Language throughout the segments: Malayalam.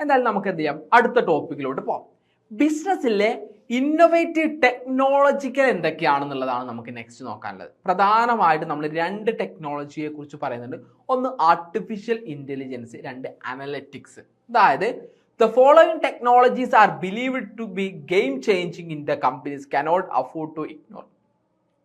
എന്തായാലും നമുക്ക് എന്ത് ചെയ്യാം, അടുത്ത ടോപ്പിക്കിലോട്ട് പോകാം. ബിസിനസ്സിലെ ഇന്നോവേറ്റീവ് ടെക്നോളജിക്കൽ എന്തൊക്കെയാണെന്നുള്ളതാണ് നമുക്ക് നെക്സ്റ്റ് നോക്കാനുള്ളത്. പ്രധാനമായിട്ട് നമ്മൾ രണ്ട് ടെക്നോളജിയെ കുറിച്ച് പറയുന്നുണ്ട്. ഒന്ന് ആർട്ടിഫിഷ്യൽ ഇന്റലിജൻസ്, രണ്ട് അനലറ്റിക്സ്. അതായത് the following technologies are believed to be game changing in the companies cannot afford to ignore.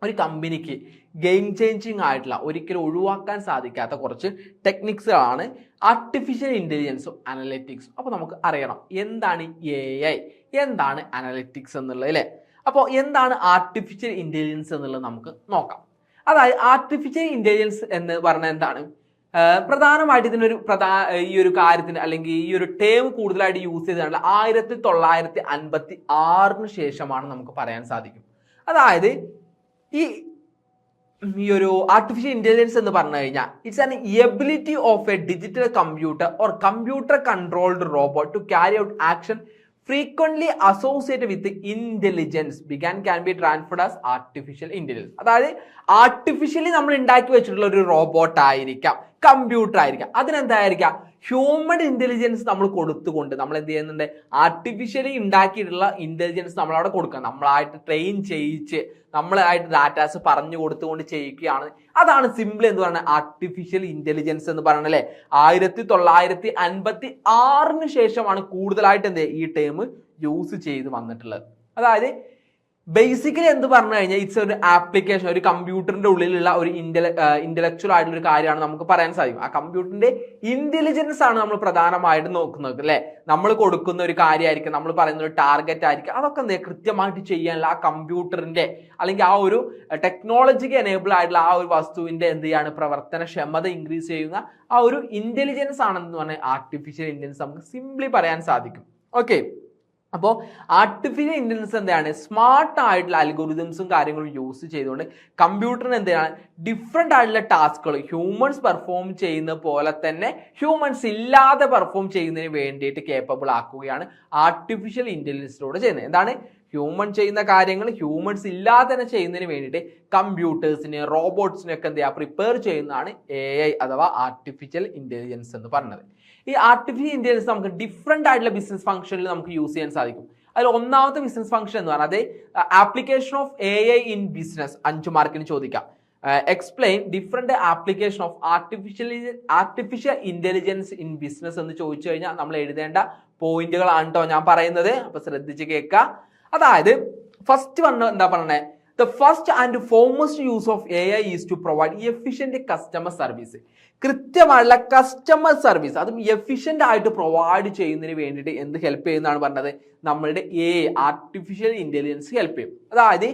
ഒരു കമ്പനിക്ക് ഗെയിം ചേഞ്ചിങ് ആയിട്ടുള്ള, ഒരിക്കലും ഒഴിവാക്കാൻ സാധിക്കാത്ത കുറച്ച് ടെക്നിക്സുകളാണ് ആർട്ടിഫിഷ്യൽ ഇൻ്റലിജൻസും അനലറ്റിക്സും. അപ്പോൾ നമുക്ക് അറിയണം എന്താണ് AI, എന്താണ് അനലറ്റിക്സ് എന്നുള്ളത് അല്ലേ. അപ്പോൾ എന്താണ് ആർട്ടിഫിഷ്യൽ ഇൻ്റലിജൻസ് എന്നുള്ളത് നമുക്ക് നോക്കാം. അതായത് ആർട്ടിഫിഷ്യൽ ഇൻ്റലിജൻസ് എന്ന് പറഞ്ഞാൽ എന്താണ്? പ്രധാനമായിട്ട് ഇതിനൊരു ഈ ഒരു കാര്യത്തിന് അല്ലെങ്കിൽ ഈ ഒരു ടേം കൂടുതലായിട്ട് യൂസ് ചെയ്തതാണ് 1956 ശേഷമാണ് നമുക്ക് പറയാൻ സാധിക്കും. അതായത് ഈ ഒരു ആർട്ടിഫിഷ്യൽ ഇന്റലിജൻസ് എന്ന് പറഞ്ഞു കഴിഞ്ഞാൽ it's an ability of a digital computer or computer controlled robot to carry out action frequently associated with intelligence can be transferred as artificial intelligence. അതായത് ആർട്ടിഫിഷ്യലി നമ്മൾ ഉണ്ടാക്കി വെച്ചിട്ടുള്ള ഒരു റോബോട്ട് ആയിരിക്കാം, കമ്പ്യൂട്ടർ ആയിരിക്കാം, അതിനെന്തായിരിക്കാം, ഹ്യൂമൻ ഇന്റലിജൻസ് നമ്മൾ കൊടുത്തുകൊണ്ട് നമ്മൾ എന്ത് ചെയ്യുന്നുണ്ട്, ആർട്ടിഫിഷ്യലി ഉണ്ടാക്കിയിട്ടുള്ള ഇന്റലിജൻസ് നമ്മളവിടെ കൊടുക്കുക, നമ്മളായിട്ട് ട്രെയിൻ ചെയ്യിച്ച് നമ്മളായിട്ട് ഡാറ്റാസ് പറഞ്ഞു കൊടുത്തുകൊണ്ട് ചെയ്യിക്കുകയാണ്. അതാണ് സിമ്പിൾ എന്ന് പറയുന്നത് ആർട്ടിഫിഷ്യൽ ഇന്റലിജൻസ് എന്ന് പറയുന്നത് അല്ലേ. 1956 ശേഷമാണ് കൂടുതലായിട്ട് എന്ത് ഈ ടേം യൂസ് ചെയ്ത് വന്നിട്ടുള്ളത്. അതായത് ബേസിക്കലി എന്ത് പറഞ്ഞു കഴിഞ്ഞാൽ ഇറ്റ്സ് ഒരു ആപ്ലിക്കേഷൻ, ഒരു കമ്പ്യൂട്ടറിന്റെ ഉള്ളിലുള്ള ഒരു ഇന്റലക്ച്വൽ ആയിട്ടുള്ള ഒരു കാര്യമാണ് നമുക്ക് പറയാൻ സാധിക്കും. ആ കമ്പ്യൂട്ടറിന്റെ ഇന്റലിജൻസ് ആണ് നമ്മൾ പ്രധാനമായിട്ട് നോക്കുന്നത് അല്ലെ. നമ്മൾ കൊടുക്കുന്ന ഒരു കാര്യമായിരിക്കും, നമ്മൾ പറയുന്ന ഒരു ടാർഗറ്റ് ആയിരിക്കും, അതൊക്കെ എന്താ കൃത്യമായിട്ട് ചെയ്യാനുള്ള ആ കമ്പ്യൂട്ടറിന്റെ അല്ലെങ്കിൽ ആ ഒരു ടെക്നോളജിക്ക് എനേബിൾ ആയിട്ടുള്ള ആ ഒരു വസ്തുവിന്റെ എന്ത് ചെയ്യാണ് പ്രവർത്തനക്ഷമത ഇൻക്രീസ് ചെയ്യുന്ന ആ ഒരു ഇന്റലിജൻസ് ആണെന്ന് പറഞ്ഞാൽ ആർട്ടിഫിഷ്യൽ ഇന്റലിജൻസ് നമുക്ക് സിംപ്ലി പറയാൻ സാധിക്കും. ഓക്കെ, അപ്പോൾ ആർട്ടിഫിഷ്യൽ ഇന്റലിജൻസ് എന്താണ്, സ്മാർട്ട് ആയിട്ടുള്ള അൽഗോരിതംസും കാര്യങ്ങളും യൂസ് ചെയ്തുകൊണ്ട് കമ്പ്യൂട്ടറിന് എന്താണ് ഡിഫറെൻ്റ് ആയിട്ടുള്ള ടാസ്കുകൾ ഹ്യൂമൻസ് പെർഫോം ചെയ്യുന്ന പോലെ തന്നെ ഹ്യൂമൻസ് ഇല്ലാതെ പെർഫോം ചെയ്യുന്നതിന് വേണ്ടിയിട്ട് കേപ്പബിൾ ആക്കുകയാണ് ആർട്ടിഫിഷ്യൽ ഇന്റലിജൻസിലൂടെ ചെയ്യുന്നത്. എന്താണ്, ഹ്യൂമൻ ചെയ്യുന്ന കാര്യങ്ങൾ ഹ്യൂമൻസ് ഇല്ലാതെ തന്നെ ചെയ്യുന്നതിന് വേണ്ടിയിട്ട് കമ്പ്യൂട്ടേഴ്സിനെ റോബോട്ട്സിനെയൊക്കെ എന്ത് ചെയ്യുക പ്രിപ്പയർ ചെയ്യുന്നതാണ് AI അഥവാ ആർട്ടിഫിഷ്യൽ ഇന്റലിജൻസ് എന്ന് പറഞ്ഞത്. ഈ ആർട്ടിഫിഷ്യൽ ഇന്റലിജൻസ് നമുക്ക് ഡിഫറെൻ്റ് ആയിട്ടുള്ള ബിസിനസ് ഫംഗ്ഷനിൽ നമുക്ക് യൂസ് ചെയ്യാൻ സാധിക്കും. അതിൽ ഒന്നാമത്തെ ബിസിനസ് ഫംഗ്ഷൻ എന്ന് പറഞ്ഞാൽ application of AI in business. 5 മാർക്കിന് ചോദിക്കാം. Explain different application of artificial intelligence in business എന്ന് ചോദിച്ചു കഴിഞ്ഞാൽ നമ്മൾ എഴുതേണ്ട പോയിന്റുകളാണ് കേട്ടോ ഞാൻ പറയുന്നത്. അപ്പൊ ശ്രദ്ധിച്ച് കേൾക്കുക. അതായത് ഫസ്റ്റ് വൺ എന്താ പറഞ്ഞേ, the first and foremost use of AI is to provide efficient customer service. കൃത്യമായുള്ള കസ്റ്റമർ സർവീസ് അതും എഫിഷ്യൻ്റ് ആയിട്ട് പ്രൊവൈഡ് ചെയ്യുന്നതിന് വേണ്ടിയിട്ട് എന്ത് ഹെൽപ്പ് ചെയ്യുന്നതാണ് പറഞ്ഞത്, നമ്മളുടെ AI ആർട്ടിഫിഷ്യൽ ഇന്റലിജൻസ് ഹെൽപ്പ് ചെയ്യും. അതായത്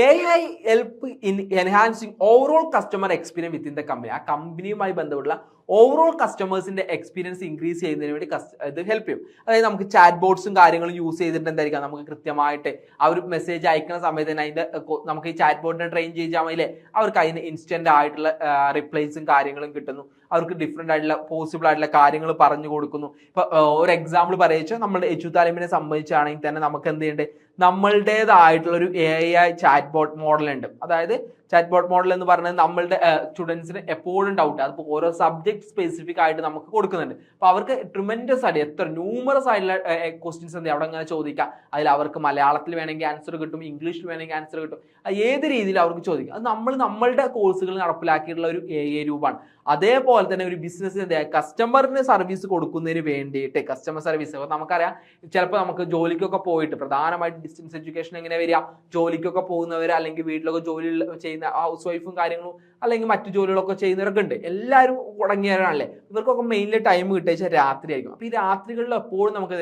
AI help in enhancing overall customer experience within the company. ആ കമ്പനിയുമായി ബന്ധപ്പെട്ടുള്ള ഓവറോൾ കസ്റ്റമേഴ്സിന്റെ എക്സ്പീരിയൻസ് ഇൻക്രീസ് ചെയ്യുന്നതിന് വേണ്ടി ഇത് ഹെൽപ്പ് ചെയ്യും. അതായത് നമുക്ക് ചാറ്റ് ബോട്ട്സും കാര്യങ്ങളും യൂസ് ചെയ്തിട്ട് എന്തായിരിക്കാം, നമുക്ക് കൃത്യമായിട്ട് ആ ഒരു മെസ്സേജ് അയക്കുന്ന സമയത്ത് തന്നെ അതിന്റെ നമുക്ക് ഈ ചാറ്റ് ബോട്ടിനെ ട്രെയിൻ ചെയ്യിച്ചാൽ മതിയില്ലേ, അവർക്ക് അതിന് ഇൻസ്റ്റന്റ് ആയിട്ടുള്ള റിപ്ലൈസും കാര്യങ്ങളും കിട്ടുന്നു. അവർക്ക് ഡിഫറെൻ്റ് ആയിട്ടുള്ള പോസിബിൾ ആയിട്ടുള്ള കാര്യങ്ങൾ പറഞ്ഞു കൊടുക്കുന്നു. ഇപ്പൊ ഒരു എക്സാമ്പിൾ പറയുക, നമ്മുടെ എച്ചു താലിമിനെ സംബന്ധിച്ചാണെങ്കിൽ തന്നെ നമുക്ക് എന്ത് ചെയ്യേണ്ടത്, നമ്മളുടേതായിട്ടുള്ള ഒരു AI ചാറ്റ് ബോട്ട് മോഡൽ ഉണ്ട്. അതായത് ചാറ്റ് ബോട്ട് മോഡൽ എന്ന് പറയുന്നത് നമ്മളുടെ സ്റ്റുഡൻസിന് എപ്പോഴും ഡൗട്ട് അതിപ്പോൾ ഓരോ സബ്ജക്ട് സ്പെസിഫിക് ആയിട്ട് നമുക്ക് കൊടുക്കുന്നുണ്ട്. അപ്പോൾ അവർക്ക് ട്രിമെൻഡസ് ആയിട്ട് എത്ര ന്യൂമറസ് ആയിട്ടുള്ള ക്വസ്റ്റ്യൻസ് ഉണ്ട് അവിടെ അങ്ങനെ ചോദിക്കാം. അതിൽ അവർക്ക് മലയാളത്തിൽ വേണമെങ്കിൽ ആൻസർ കിട്ടും, ഇംഗ്ലീഷിൽ വേണമെങ്കിൽ ആൻസർ കിട്ടും, ഏത് രീതിയിൽ അവർക്ക് ചോദിക്കാം. അത് നമ്മളുടെ കോഴ്സുകൾ നടപ്പിലാക്കിയിട്ടുള്ള ഒരു AI രൂപമാണ്. അതേപോലെ തന്നെ ഒരു ബിസിനസ് കസ്റ്റമറിന് സർവീസ് കൊടുക്കുന്നതിന് വേണ്ടിയിട്ട് കസ്റ്റമർ സർവീസ് നമുക്കറിയാം, ചിലപ്പോൾ നമുക്ക് ജോലിക്കൊക്കെ പോയിട്ട് പ്രധാനമായിട്ട് ഡിസ്റ്റൻസ് എഡ്യൂക്കേഷൻ എങ്ങനെ വരിക, ജോലിക്കൊക്കെ പോകുന്നവർ അല്ലെങ്കിൽ വീട്ടിലൊക്കെ ജോലി ചെയ്യുന്ന ഹൗസ് വൈഫും കാര്യങ്ങളും അല്ലെങ്കിൽ മറ്റു ജോലികളൊക്കെ ചെയ്യുന്നവരൊക്കെ ഉണ്ട്. എല്ലാവരും തുടങ്ങിയവരാണല്ലേ, ഇവർക്കൊക്കെ മെയിൻലി ടൈം കിട്ടിയ രാത്രി ആയിരിക്കും. അപ്പോൾ ഈ രാത്രികളിൽ എപ്പോഴും നമുക്ക്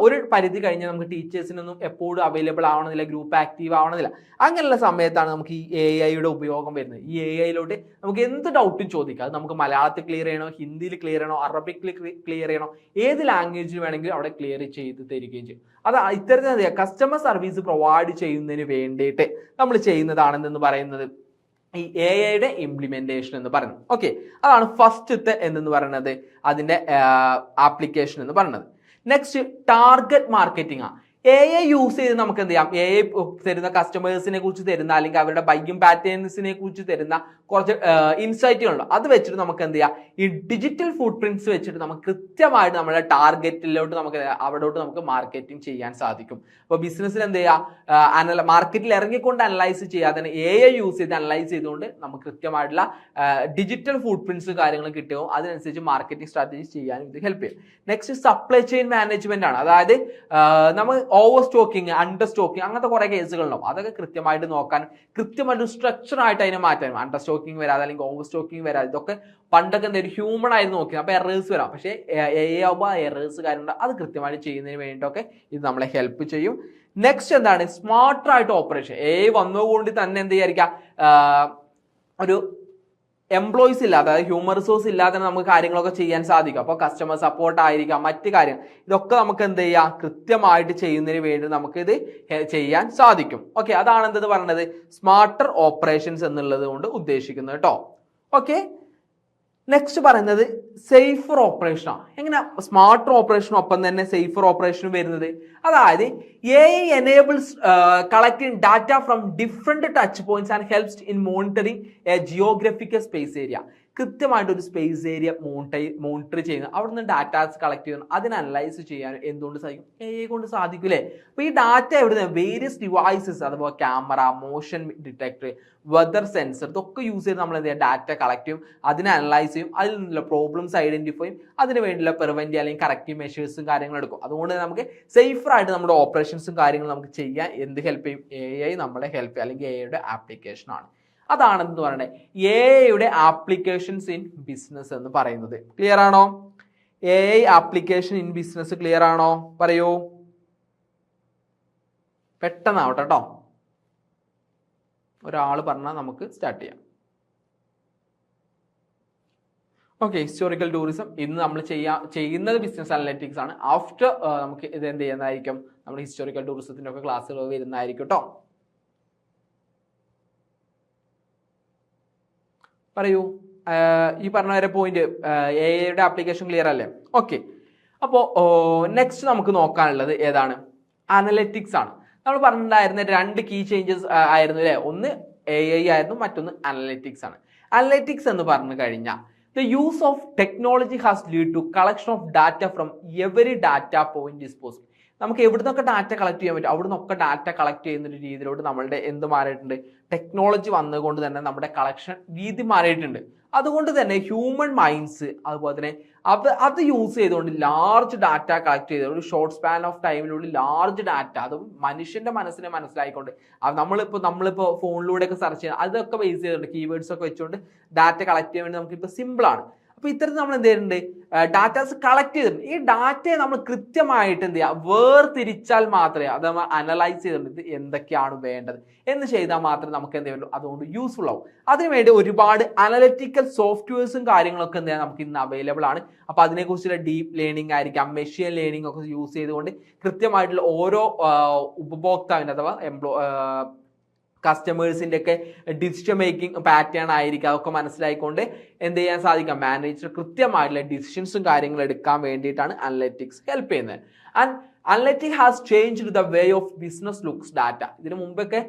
ഒരു പരിധി കഴിഞ്ഞാൽ നമുക്ക് ടീച്ചേഴ്സിനൊന്നും എപ്പോഴും അവൈലബിൾ ആവണമെന്നില്ല, ഗ്രൂപ്പ് ആക്റ്റീവ് ആവണമെന്നില്ല. അങ്ങനെയുള്ള സമയത്താണ് നമുക്ക് ഈ AI ഉപയോഗം വരുന്നത്. ഈ AI നമുക്ക് എന്ത് ഡൗട്ടും ചോദിക്കാം. അത് നമുക്ക് മലയാളത്തിൽ ക്ലിയർ ചെയ്യണോ, ഹിന്ദിയിൽ ക്ലിയർ ചെയ്യണോ, അറബിക്കിൽ ക്ലിയർ ചെയ്യണോ, ഏത് ലാംഗ്വേജിൽ വേണമെങ്കിലും അവിടെ ക്ലിയർ ചെയ്ത് തരികയും ചെയ്യും. അത് ഇത്തരത്തിൽ കസ്റ്റമർ സർവീസ് പ്രൊവൈഡ് ചെയ്യുന്നതിന് വേണ്ടിയിട്ട് നമ്മൾ ചെയ്യുന്നതാണെന്ന് പറയുന്നത് ഈ AI ഇംപ്ലിമെന്റേഷൻ എന്ന് പറയുന്നത്. ഓക്കെ, അതാണ് ഫസ്റ്റത്തെ എന്ന് പറയുന്നത് അതിന്റെ ആപ്ലിക്കേഷൻ എന്ന് പറയുന്നത്. നെക്സ്റ്റ് ടാർഗറ്റ് മാർക്കറ്റിംഗ് ആണ്. യൂസ് ചെയ്ത് നമുക്ക് എന്ത് ചെയ്യാം, തരുന്ന കസ്റ്റമേഴ്സിനെ കുറിച്ച് തരുന്ന അല്ലെങ്കിൽ അവരുടെ ബൈയിങ് പാറ്റേൺസിനെ കുറിച്ച് തരുന്ന കുറച്ച് ഇൻസൈറ്റുകളുണ്ട്. അത് വെച്ചിട്ട് നമുക്ക് എന്ത് ചെയ്യാം, ഈ ഡിജിറ്റൽ ഫുട് പ്രിന്റ്സ് വെച്ചിട്ട് നമുക്ക് കൃത്യമായിട്ട് നമ്മുടെ ടാർഗറ്റിലോട്ട് അവിടോട്ട് നമുക്ക് മാർക്കറ്റിംഗ് ചെയ്യാൻ സാധിക്കും. അപ്പോൾ ബിസിനസ്സിൽ എന്ത് ചെയ്യുക, മാർക്കറ്റിൽ ഇറങ്ങിക്കൊണ്ട് അനലൈസ് ചെയ്യാതെ യൂസ് ചെയ്ത് അനലൈസ് ചെയ്തുകൊണ്ട് നമുക്ക് കൃത്യമായിട്ടുള്ള ഡിജിറ്റൽ ഫുട് പ്രിന്റ്സ് കാര്യങ്ങൾ കിട്ടുകയും അതിനനുസരിച്ച് മാർക്കറ്റിംഗ് സ്ട്രാറ്റജി ചെയ്യാനും ഇത് ഹെൽപ്പ് ചെയ്യും. നെക്സ്റ്റ് സപ്ലൈ ചെയിൻ മാനേജ്മെന്റ് ആണ്. അതായത് നമ്മൾ ഓവർ സ്റ്റോക്കിങ്, അണ്ടർ സ്റ്റോക്കിങ് അങ്ങനത്തെ കുറെ കേസുകളുണ്ടാവും. അതൊക്കെ കൃത്യമായിട്ട് നോക്കാൻ, കൃത്യമായിട്ട് സ്ട്രക്ചർ ആയിട്ട് അതിനെ മാറ്റാനും, അണ്ടർ സ്റ്റോക്കിംഗ് വരാതെ അല്ലെങ്കിൽ ഓവർ സ്റ്റോക്കിംഗ് വരാതെ, ഇതൊക്കെ പണ്ടൊക്കെ എന്തെങ്കിലും ഹ്യൂമൺ ആയിരുന്നു നോക്കിയത്, അപ്പോൾ എറേഴ്സ് വരാം. പക്ഷേ ആകുമ്പോൾ എറേഴ്സ് കാര്യമുണ്ട്, അത് കൃത്യമായിട്ട് ചെയ്യുന്നതിന് വേണ്ടിയിട്ടൊക്കെ ഇത് നമ്മളെ ഹെൽപ്പ് ചെയ്യും. നെക്സ്റ്റ് എന്താണ്, സ്മാർട്ടർ ആയിട്ട് ഓപ്പറേഷൻ. വന്നുകൊണ്ട് തന്നെ എന്ത് വിചാരിക്കാം, ഒരു എംപ്ലോയീസ് ഇല്ലാതെ, അതായത് ഹ്യൂമൻ റിസോഴ്സ് ഇല്ലാതെ നമുക്ക് കാര്യങ്ങളൊക്കെ ചെയ്യാൻ സാധിക്കും. അപ്പോൾ കസ്റ്റമർ സപ്പോർട്ട് ആയിരിക്കാം, മറ്റ് കാര്യം, ഇതൊക്കെ നമുക്ക് എന്ത് ചെയ്യാം, കൃത്യമായിട്ട് ചെയ്യുന്നതിന് വേണ്ടി നമുക്ക് ഇത് ചെയ്യാൻ സാധിക്കും. ഓക്കെ, അതാണ് എന്ത് പറയുന്നത്, സ്മാർട്ടർ ഓപ്പറേഷൻസ് എന്നുള്ളത് കൊണ്ട് ഉദ്ദേശിക്കുന്നത് കേട്ടോ. ഓക്കെ, നെക്സ്റ്റ് പറയുന്നത് സേഫർ ഓപ്പറേഷനാണ്. എങ്ങനെ സ്മാർട്ടർ ഓപ്പറേഷനും ഒപ്പം തന്നെ സേഫർ ഓപ്പറേഷനും വരുന്നത്, അതായത് enables collecting data from different touch points and helps in monitoring A geographical space area. കൃത്യമായിട്ട് ഒരു സ്പേസ് ഏരിയ മോണിറ്റർ ചെയ്യുന്നത്, അവിടെ നിന്ന് ഡാറ്റാസ് കളക്ട് ചെയ്യുന്നു, അതിനെ അനലൈസ് ചെയ്യാൻ എന്തുകൊണ്ട് സാധിക്കും, കൊണ്ട് സാധിക്കൂലേ. അപ്പോൾ ഈ ഡാറ്റ എവിടെ വേരിയസ് ഡിവൈസസ്, അതുപോലെ camera, motion detector, weather sensor, ഇതൊക്കെ യൂസ് ചെയ്ത് നമ്മൾ എന്ത് ചെയ്യുക, ഡാറ്റ കളക്ട് ചെയ്യും, അതിനെ അനലൈസ് ചെയ്യും, അതിൽ നിന്നുള്ള പ്രോബ്ലംസ് ഐഡന്റിഫൈ ചെയ്യും, അതിന് വേണ്ടിയുള്ള പ്രിവെന്റ് അല്ലെങ്കിൽ കറക്റ്റീവ് മെഷേഴ്സും കാര്യങ്ങളും എടുക്കും. അതുകൊണ്ട് നമുക്ക് സേഫറായിട്ട് നമ്മുടെ ഓപ്പറേഷൻസും കാര്യങ്ങളും നമുക്ക് ചെയ്യാൻ എന്ത് ഹെൽപ്പ് ചെയ്യും, നമ്മളെ ഹെൽപ്പ് ചെയ്യും, അല്ലെങ്കിൽ യുടെ ആപ്ലിക്കേഷൻ ആണ്. അതാണെന്ന് പറയുന്നത് യുടെ ആപ്ലിക്കേഷൻസ് ഇൻ ബിസിനസ് എന്ന് പറയുന്നത്. ക്ലിയർ ആണോ? ആപ്ലിക്കേഷൻ ഇൻ ബിസിനസ് ക്ലിയർ ആണോ? പറയൂ, പെട്ടെന്നാവട്ടെ കേട്ടോ. ഒരാൾ പറഞ്ഞാൽ നമുക്ക് സ്റ്റാർട്ട് ചെയ്യാം. ഓക്കെ, ഹിസ്റ്റോറിക്കൽ ടൂറിസം ഇന്ന് നമ്മൾ ചെയ്യുന്നത് ബിസിനസ് അനലറ്റിക്സ് ആണ്. ആഫ്റ്റർ നമുക്ക് ഇത് എന്ത് ചെയ്യുന്നതായിരിക്കും, നമ്മുടെ ഹിസ്റ്റോറിക്കൽ ടൂറിസത്തിന്റെ ഒക്കെ ക്ലാസ്സുകൾ വരുന്നതായിരിക്കും കേട്ടോ. പറയൂ, ഈ പറഞ്ഞ വരെ പോയിന്റ് യുടെ ആപ്ലിക്കേഷൻ ക്ലിയർ അല്ലേ? ഓക്കെ, അപ്പോൾ നെക്സ്റ്റ് നമുക്ക് നോക്കാനുള്ളത് ഏതാണ്, അനലറ്റിക്സ് ആണ്. നമ്മൾ പറഞ്ഞിട്ടുണ്ടായിരുന്ന രണ്ട് കീ ചേഞ്ചസ് ആയിരുന്നു അല്ലേ, ഒന്ന് ആയിരുന്നു, മറ്റൊന്ന് അനലറ്റിക്സ് ആണ്. അനലറ്റിക്സ് എന്ന് പറഞ്ഞു കഴിഞ്ഞാൽ the use of technology has led to collection of data from every data point is possible. നമുക്ക് എവിടെ നിന്നൊക്കെ ഡാറ്റ കളക്ട് ചെയ്യാൻ പറ്റും, അവിടെ നിന്നൊക്കെ ഡാറ്റ കളക്ട് ചെയ്യുന്ന ഒരു രീതിയിലോട്ട് നമ്മളുടെ എന്ത് മാറിയിട്ടുണ്ട്, ടെക്നോളജി വന്നതുകൊണ്ട് തന്നെ നമ്മുടെ കളക്ഷൻ രീതി മാറിയിട്ടുണ്ട്. അതുകൊണ്ട് തന്നെ ഹ്യൂമൻ മൈൻഡ്സ് അതുപോലെ തന്നെ അത് യൂസ് ചെയ്തുകൊണ്ട് ലാർജ് ഡാറ്റ കളക്ട് ചെയ്ത് ഒരു ഷോർട്ട് സ്പാൻ ഓഫ് ടൈമിനുള്ളിൽ ലാർജ് ഡാറ്റ, അതും മനുഷ്യന്റെ മനസ്സിനെ മനസ്സിലായിക്കൊണ്ട് നമ്മളിപ്പോൾ ഫോണിലൂടെയൊക്കെ സെർച്ച് ചെയ്യുക, അതൊക്കെ ബേസ് ചെയ്തുകൊണ്ട് കീവേഡ്സ് ഒക്കെ വെച്ചുകൊണ്ട് ഡാറ്റ കളക്ട് ചെയ്യാൻ വേണ്ടി നമുക്കിപ്പോൾ സിമ്പിളാണ്. അപ്പോൾ ഇത്തരത്തിൽ നമ്മൾ എന്ത് ചെയ്യുന്നുണ്ട്, ഡാറ്റാസ് കളക്ട് ചെയ്തിട്ടുണ്ട്. ഈ ഡാറ്റയെ നമ്മൾ കൃത്യമായിട്ട് എന്ത് ചെയ്യുക, വേർതിരിച്ചാൽ മാത്രമേ അത് നമ്മൾ അനലൈസ് ചെയ്തിട്ടുണ്ട് ഇത് എന്തൊക്കെയാണ് വേണ്ടത് എന്ന് ചെയ്താൽ മാത്രമേ നമുക്ക് എന്ത് ചെയ്യുള്ളൂ, അതുകൊണ്ട് യൂസ്ഫുൾ ആവും. അതിനുവേണ്ടി ഒരുപാട് അനലറ്റിക്കൽ സോഫ്റ്റ്വെയർസും കാര്യങ്ങളൊക്കെ എന്ത് ചെയ്യാം നമുക്ക് ഇന്ന് അവൈലബിൾ ആണ്. അപ്പോൾ അതിനെക്കുറിച്ചുള്ള ഡീപ്പ് ലേണിംഗ് ആയിരിക്കാം, മെഷീൻ ലേണിംഗ് ഒക്കെ യൂസ് ചെയ്തുകൊണ്ട് കൃത്യമായിട്ടുള്ള ഓരോ ഉപഭോക്താവിൻ്റെ അഥവാ കസ്റ്റമേഴ്സിൻ്റെ ഒക്കെ ഡിസിഷൻ മേക്കിംഗ് പാറ്റേൺ ആയിരിക്കും, അതൊക്കെ മനസ്സിലായിക്കൊണ്ട് എന്ത് ചെയ്യാൻ സാധിക്കാം, മാനേജർ കൃത്യമായിട്ടുള്ള ഡിസിഷൻസും കാര്യങ്ങളും എടുക്കാൻ വേണ്ടിയിട്ടാണ് അനലറ്റിക്സ് ഹെൽപ്പ് ചെയ്യുന്നത്. And analytics has changed the way of business looks data. ഇതിന് മുമ്പൊക്കെ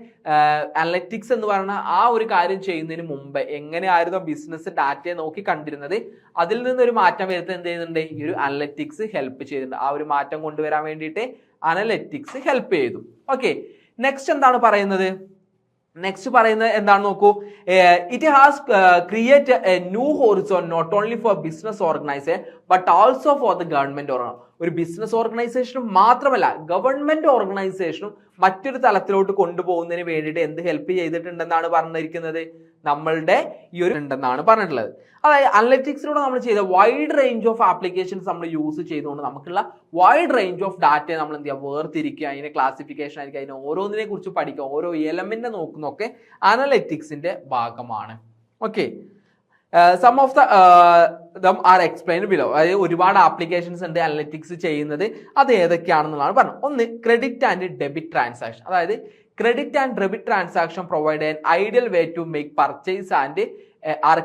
അനലറ്റിക്സ് എന്ന് പറയുന്ന ആ ഒരു കാര്യം ചെയ്യുന്നതിന് മുമ്പ് എങ്ങനെയായിരുന്നു ബിസിനസ് ഡാറ്റയെ നോക്കി കണ്ടിരുന്നത്, അതിൽ നിന്നൊരു മാറ്റം വരുത്താൻ എന്ത് ചെയ്യുന്നുണ്ട്, ഈ ഒരു അനലറ്റിക്സ് ഹെൽപ്പ് ചെയ്തിട്ടുണ്ട്. ആ ഒരു മാറ്റം കൊണ്ടുവരാൻ വേണ്ടിയിട്ട് അനലറ്റിക്സ് ഹെൽപ്പ് ചെയ്തു. ഓക്കെ, നെക്സ്റ്റ് എന്താണ് പറയുന്നത്, നെക്സ്റ്റ് പറയുന്നത് എന്താണ് നോക്കൂ, it has create a new horizon not only for business organisation but also for the government organisation. ഒരു ബിസിനസ് ഓർഗനൈസേഷനും മാത്രമല്ല ഗവൺമെന്റ് ഓർഗനൈസേഷനും മറ്റൊരു തലത്തിലോട്ട് കൊണ്ടുപോകുന്നതിന് വേണ്ടിയിട്ട് എന്ത് ഹെൽപ്പ് ചെയ്തിട്ടുണ്ടെന്നാണ് പറഞ്ഞിരിക്കുന്നത്, നമ്മളുടെ ഈ ഒരു ഉണ്ടെന്നാണ് പറഞ്ഞിട്ടുള്ളത്. അതായത് അനലറ്റിക്സിലൂടെ നമ്മൾ ചെയ്ത വൈഡ് റേഞ്ച് ഓഫ് ആപ്ലിക്കേഷൻസ് നമ്മൾ യൂസ് ചെയ്തുകൊണ്ട് നമുക്കുള്ള വൈഡ് റേഞ്ച് ഓഫ് ഡാറ്റയെ നമ്മൾ എന്ത് ചെയ്യുക, വേർതിരിക്കുക, അതിനെ ക്ലാസിഫിക്കേഷൻ ആയിരിക്കും, അതിനെ ഓരോന്നിനെ കുറിച്ച് പഠിക്കുക, ഓരോ എലമെന്റിനെ നോക്കുന്നൊക്കെ അനലറ്റിക്സിന്റെ ഭാഗമാണ്. Okay, some of them are explain below. അതായത് ഒരുപാട് ആപ്ലിക്കേഷൻസ് ഉണ്ട് അനലറ്റിക്സ് ചെയ്യുന്നത്, അത് ഏതൊക്കെയാണെന്നുള്ളതാണ് പറഞ്ഞത്. ഒന്ന്, ക്രെഡിറ്റ് ആൻഡ് ഡെബിറ്റ് ട്രാൻസാക്ഷൻ. അതായത് credit and debit transaction provide an ideal way to make purchase and are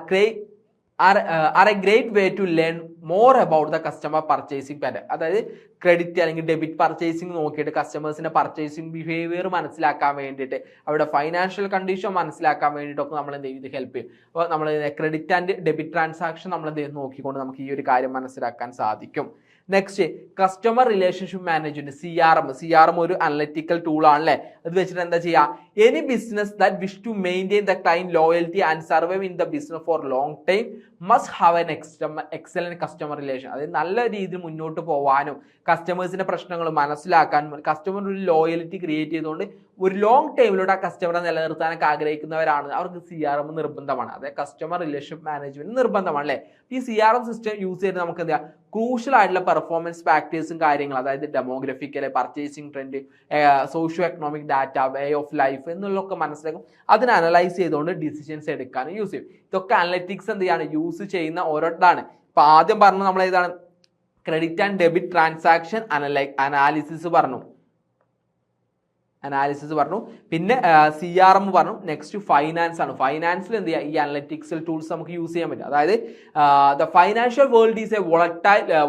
a great way to learn more about the customer purchasing pattern. അതായത് ക്രെഡിറ്റ് അല്ലെങ്കിൽ ഡെബിറ്റ് പർച്ചേസിംഗ് നോക്കിയിട്ട് കസ്റ്റമേഴ്സിന്റെ പർച്ചേസിംഗ് ബിഹേവിയർ മനസ്സിലാക്കാൻ വേണ്ടിയിട്ട് അവരുടെ ഫൈനാൻഷ്യൽ കണ്ടീഷൻ മനസ്സിലാക്കാൻ വേണ്ടിയിട്ടൊക്കെ നമ്മൾ എന്ത് ചെയ്യും, ഇത് ഹെൽപ്പ് ചെയ്യും. അപ്പോൾ നമ്മൾ ക്രെഡിറ്റ് ആൻഡ് ഡെബിറ്റ് ട്രാൻസാക്ഷൻ നമ്മൾ എന്ത് ചെയ്യും നോക്കിക്കൊണ്ട് നമുക്ക് ഈ ഒരു കാര്യം മനസ്സിലാക്കാൻ സാധിക്കും. Next customer relationship management, CRM ഒരു അനലിറ്റിക്കൽ ടൂൾ ആണല്ലേ. അത് വെച്ചിട്ട് എന്താ ചെയ്യുക, any business that wish to maintain the client loyalty and survive in the business for long time must have an excellent customer relation. അതായത് നല്ല രീതിയിൽ മുന്നോട്ട് പോകാനും കസ്റ്റമേഴ്സിന്റെ പ്രശ്നങ്ങൾ മനസ്സിലാക്കാനും കസ്റ്റമർ ഒരു ലോയൽറ്റി ക്രിയേറ്റ് ചെയ്തുകൊണ്ട് ഒരു ലോങ് ടൈമിലൂടെ ആ കസ്റ്റമറെ നിലനിർത്താനൊക്കെ ആഗ്രഹിക്കുന്നവരാണ്, അവർക്ക് CRM നിർബന്ധമാണ്. അതായത് കസ്റ്റമർ റിലേഷൻഷിപ്പ് മാനേജ്മെന്റ് നിർബന്ധമാണ് അല്ലേ. ഈ CRM സിസ്റ്റം യൂസ് ചെയ്ത് നമുക്ക് എന്താ ക്രൂഷ്യൽ ആയിട്ടുള്ള പെർഫോമൻസ് ഫാക്ടേഴ്സും കാര്യങ്ങളും, അതായത് demographical, purchasing trend, socio economic data, way of life എന്നുള്ളതൊക്കെ മനസ്സിലാക്കും. അതിനെ അനലൈസ് ചെയ്തുകൊണ്ട് ഡിസിഷൻസ് എടുക്കാനും യൂസ് ചെയ്യും. ഇതൊക്കെ അനലറ്റിക്സ് എന്ത് ചെയ്യാണ് യൂസ് ചെയ്യുന്ന ഓരോതാണ്. ഇപ്പൊ ആദ്യം പറഞ്ഞു നമ്മൾ ഏതാണ്, credit and debit transaction analysis പറഞ്ഞു, പിന്നെ CRM പറഞ്ഞു. നെക്സ്റ്റ് ഫൈനാൻസ് ആണ്. ഫൈനാൻസിൽ എന്ത് ചെയ്യുക, ഈ അനലറ്റിക്സൽ ടൂൾസ് നമുക്ക് യൂസ് ചെയ്യാൻ പറ്റും. അതായത് the financial world is a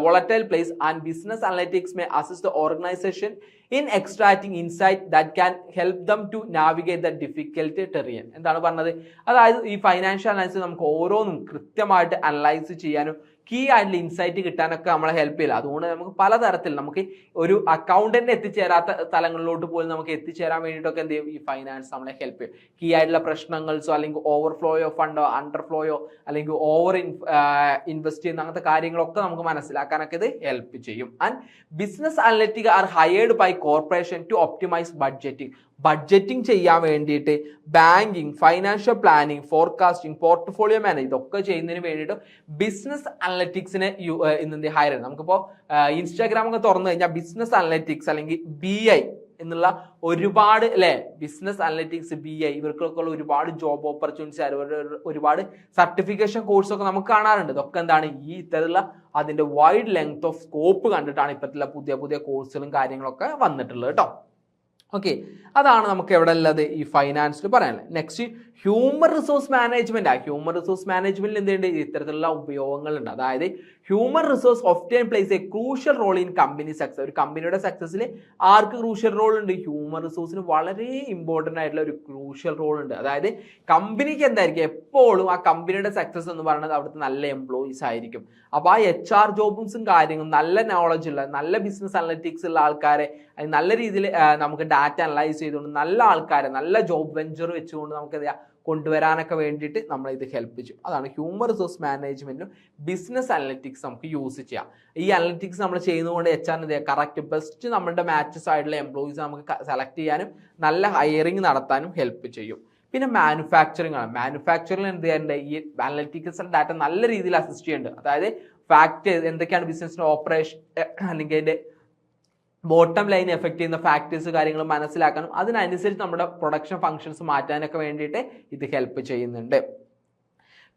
volatile place and business analytics may assist the organisation in extracting insight that can help them to navigate the difficult terrain. എന്താണ് പറഞ്ഞത്, അതായത് ഈ ഫൈനാൻഷ്യൽ അനാലിസിസ് നമുക്ക് ഓരോന്നും കൃത്യമായിട്ട് അനലൈസ് ചെയ്യാനും കീ ആയിട്ടുള്ള ഇൻസൈറ്റ് കിട്ടാനൊക്കെ നമ്മളെ ഹെൽപ്പ് ചെയ്യില്ല. അതുകൊണ്ട് നമുക്ക് പലതരത്തിൽ നമുക്ക് ഒരു അക്കൗണ്ടന്റ് എത്തിച്ചേരാത്ത സ്ഥലങ്ങളിലോട്ട് പോലും നമുക്ക് എത്തിച്ചേരാൻ വേണ്ടിയിട്ടൊക്കെ എന്ത് ചെയ്യും, ഈ ഫൈനാൻസ് നമ്മളെ ഹെൽപ്പ് ചെയ്യും. കീ ആയിട്ടുള്ള പ്രശ്നങ്ങൾസോ അല്ലെങ്കിൽ ഓവർഫ്ലോയോ ഫണ്ടോ അണ്ടർഫ്ലോയോ അല്ലെങ്കിൽ ഓവർ ഇൻവെസ്റ്റ് ചെയ്യുന്ന അങ്ങനത്തെ കാര്യങ്ങളൊക്കെ നമുക്ക് മനസ്സിലാക്കാനൊക്കെ ഇത് ഹെൽപ്പ് ചെയ്യും. And business analytic are hired by corporation to optimise budgeting ചെയ്യാൻ വേണ്ടിയിട്ട് banking, financial planning, forecasting, portfolio manage ഇതൊക്കെ ചെയ്യുന്നതിന് വേണ്ടിയിട്ട് ബിസിനസ് അനലറ്റിക്സിനെ ഇന്ന് ഹയർ ചെയ്യും. നമുക്കിപ്പോൾ ഇൻസ്റ്റാഗ്രാം ഒക്കെ തുറന്നു കഴിഞ്ഞാൽ ബിസിനസ് അനലറ്റിക്സ് അല്ലെങ്കിൽ BI എന്നുള്ള ഒരുപാട് അല്ലെ, ബിസിനസ് അനലറ്റിക്സ് BI ഇവർക്കൊക്കെ ഉള്ള ഒരുപാട് ജോബ് ഓപ്പർച്യൂണിറ്റീസ്, ഒരുപാട് സർട്ടിഫിക്കേഷൻ കോഴ്സൊക്കെ നമുക്ക് കാണാറുണ്ട്. ഇതൊക്കെ എന്താണ് ഈ ഇത്തരത്തിലുള്ള അതിന്റെ വൈഡ് ലെങ്ത് ഓഫ് സ്കോപ്പ് കണ്ടിട്ടാണ് ഇപ്പോഴത്തെ പുതിയ കോഴ്സുകളും കാര്യങ്ങളൊക്കെ വന്നിട്ടുള്ളത് കേട്ടോ. ഓക്കെ, അതാണ് നമുക്ക് എവിടെ ഉള്ളത് ഈ ഫൈനാൻസിൽ പറയാനുള്ളത്. Next human resource management. Human resource മാനേജ്മെന്റിൽ എന്തുണ്ട്, ഇത്തരത്തിലുള്ള ഉപയോഗങ്ങളുണ്ട്. അതായത് human resource often place a crucial role in company success. ഒരു കമ്പനിയുടെ സക്സസിൽ ആർക്ക് ക്രൂഷ്യൽ റോൾ ഉണ്ട്, ഹ്യൂമൻ റിസോഴ്സിന് വളരെ ഇമ്പോർട്ടൻ്റ് ആയിട്ടുള്ള ഒരു ക്രൂഷ്യൽ റോൾ ഉണ്ട്. അതായത് കമ്പനിക്ക് എന്തായിരിക്കും എപ്പോഴും ആ കമ്പനിയുടെ സക്സസ് എന്ന് പറയുന്നത് അവിടുത്തെ നല്ല എംപ്ലോയീസ് ആയിരിക്കും. അപ്പോൾ ആ HR ജോബ്സും കാര്യങ്ങളും നല്ല നോളജ് ഉള്ള, നല്ല ബിസിനസ് അനലറ്റിക്സ് ഉള്ള ആൾക്കാരെ നല്ല രീതിയിൽ നമുക്ക് ഡാറ്റ അനലൈസ് ചെയ്തുകൊണ്ട് നല്ല ആൾക്കാരെ നല്ല ജോബ് വെഞ്ചർ വെച്ചുകൊണ്ട് നമുക്ക് എന്താ കൊണ്ടുവരാനൊക്കെ വേണ്ടിയിട്ട് നമ്മൾ ഇത് ഹെൽപ്പ് ചെയ്യും. അതാണ് ഹ്യൂമൻ റിസോഴ്സ് മാനേജ്മെന്റിലും ബിസിനസ് അനലിറ്റിക്സ് നമുക്ക് യൂസ് ചെയ്യാം. ഈ അനലിറ്റിക്സ് നമ്മൾ ചെയ്യുന്നതുകൊണ്ട് HR കറക്റ്റ് ബെസ്റ്റ് നമ്മുടെ മാച്ചസ് ആയിട്ടുള്ള എംപ്ലോയീസ് നമുക്ക് സെലക്ട് ചെയ്യാനും നല്ല ഹയറിംഗ് നടത്താനും ഹെൽപ്പ് ചെയ്യും. പിന്നെ മാനുഫാക്ചറിങ് ആണ്. മാനുഫാക്ചറിംഗ് എന്ത് ചെയ്യാറുണ്ട്, ഈ അനലിറ്റിക്സ് ഡാറ്റ നല്ല രീതിയിൽ അസിസ്റ്റ് ചെയ്യുന്നുണ്ട്. അതായത് ഫാക്ട് എന്തൊക്കെയാണ് ബിസിനസിന്റെ ഓപ്പറേഷൻ അല്ലെങ്കിൽ അതിന്റെ ബോട്ടം ലൈൻ എഫക്ട് ചെയ്യുന്ന ഫാക്ടേഴ്സ് കാര്യങ്ങൾ മനസ്സിലാക്കാനും അതിനനുസരിച്ച് നമ്മുടെ പ്രൊഡക്ഷൻ ഫങ്ഷൻസ് മാറ്റാനൊക്കെ വേണ്ടിയിട്ട് ഇത് ഹെൽപ്പ് ചെയ്യുന്നുണ്ട്.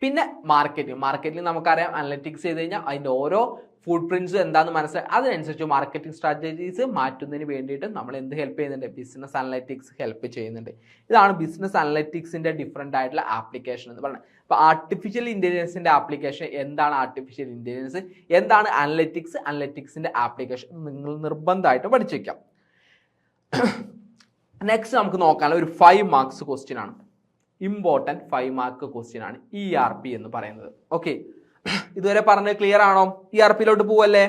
പിന്നെ മാർക്കറ്റിംഗ് നമുക്കറിയാം, അനലിറ്റിക്സ് ചെയ്ത് കഴിഞ്ഞാൽ അതിൻ്റെ ഓരോ ഫുഡ് പ്രിന്റ്സ് എന്താണെന്ന് മനസ്സിലാക്കി അതിനനുസരിച്ച് മാർക്കറ്റിംഗ് സ്ട്രാറ്റജീസ് മാറ്റുന്നതിന് വേണ്ടിയിട്ട് നമ്മൾ എന്ത് ഹെൽപ്പ് ചെയ്യുന്നുണ്ട്, ബിസിനസ് അനലിറ്റിക്സ് ഹെൽപ്പ് ചെയ്യുന്നുണ്ട്. ഇതാണ് ബിസിനസ് അനലിറ്റിക്സിന്റെ ഡിഫറെൻ്റ് ആയിട്ടുള്ള ആപ്ലിക്കേഷൻ എന്ന് പറയുന്നത്. അപ്പോൾ ആർട്ടിഫിഷ്യൽ ഇന്റലിജൻസിന്റെ ആപ്ലിക്കേഷൻ എന്താണ്, ആർട്ടിഫിഷ്യൽ ഇന്റലിജൻസ് എന്താണ്, അനലിറ്റിക്സിന്റെ ആപ്ലിക്കേഷൻ നിങ്ങൾ നിർബന്ധമായിട്ട് പഠിച്ചു വയ്ക്കാം. നെക്സ്റ്റ് നമുക്ക് നോക്കാനുള്ള ഒരു 5 മാർക്സ് ക്വസ്റ്റ്യൻ ആണ്, ഇമ്പോർട്ടൻറ്റ് 5 മാർക്ക് ക്വസ്റ്റ്യൻ ആണ് ERP എന്ന് പറയുന്നത്. ഓക്കെ, ഇതുവരെ പറഞ്ഞത് ക്ലിയർ ആണോ? ERPയിലോട്ട് പോവല്ലേ?